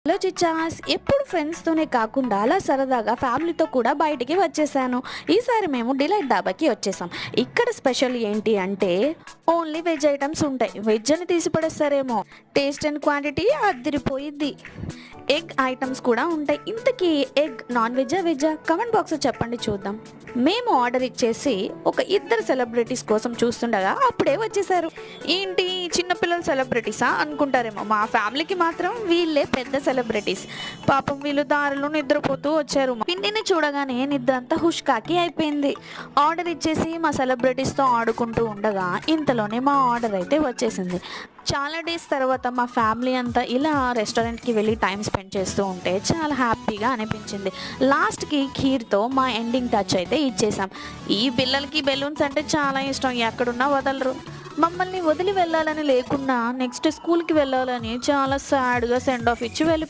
Hello చిచ్చాస్, ఎప్పుడు ఫ్రెండ్స్తోనే కాకుండా అలా సరదాగా ఫ్యామిలీతో కూడా బయటికి వచ్చేసాను. ఈసారి మేము డిలైట్ డాబాకి వచ్చేసాం. ఇక్కడ స్పెషల్ ఏంటి అంటే ఓన్లీ వెజ్ ఐటమ్స్ ఉంటాయి. వెజ్ అని తీసి పడేస్తారేమో, టేస్ట్ అండ్ క్వాంటిటీ అదిరిపోయిద్ది. ఎగ్ ఐటమ్స్ కూడా ఉంటాయి. ఇంతకీ ఎగ్ నాన్ వెజ్జా వెజ్జా కమెంట్ బాక్స్ చెప్పండి చూద్దాం. మేము ఆర్డర్ ఇచ్చేసి ఒక ఇద్దరు సెలబ్రిటీస్ కోసం చూస్తుండగా అప్పుడే వచ్చేసారు. ఏంటి చిన్నపిల్లల సెలబ్రిటీసా అనుకుంటారేమో, మా ఫ్యామిలీకి మాత్రం వీళ్ళే పెద్ద సెలబ్రిటీస్. పాపం వీళ్ళు దారిలో నిద్రపోతూ వచ్చారు. పిండిని చూడగానే నిద్ర అంతా హుష్కాకి అయిపోయింది. ఆర్డర్ ఇచ్చేసి మా సెలబ్రిటీస్తో ఆడుకుంటూ ఉండగా ఇంతలోనే మా ఆర్డర్ అయితే వచ్చేసింది. చాలా డేస్ తర్వాత మా ఫ్యామిలీ అంతా ఇలా రెస్టారెంట్కి వెళ్ళి టైం స్పెండ్ చేస్తూ ఉంటే చాలా హ్యాపీగా అనిపించింది. లాస్ట్కి ఖీర్తో మా ఎండింగ్ టచ్ అయితే ఇచ్చేసాం. ఈ పిల్లలకి బెలూన్స్ అంటే చాలా ఇష్టం, ఎక్కడున్నా వదలరు. మమ్మల్ని వదిలి వెళ్ళాలని లేకున్నా నెక్స్ట్ స్కూల్కి వెళ్ళాలని చాలా సాడ్గా సెండ్ ఆఫ్ ఇచ్చి వెళ్ళి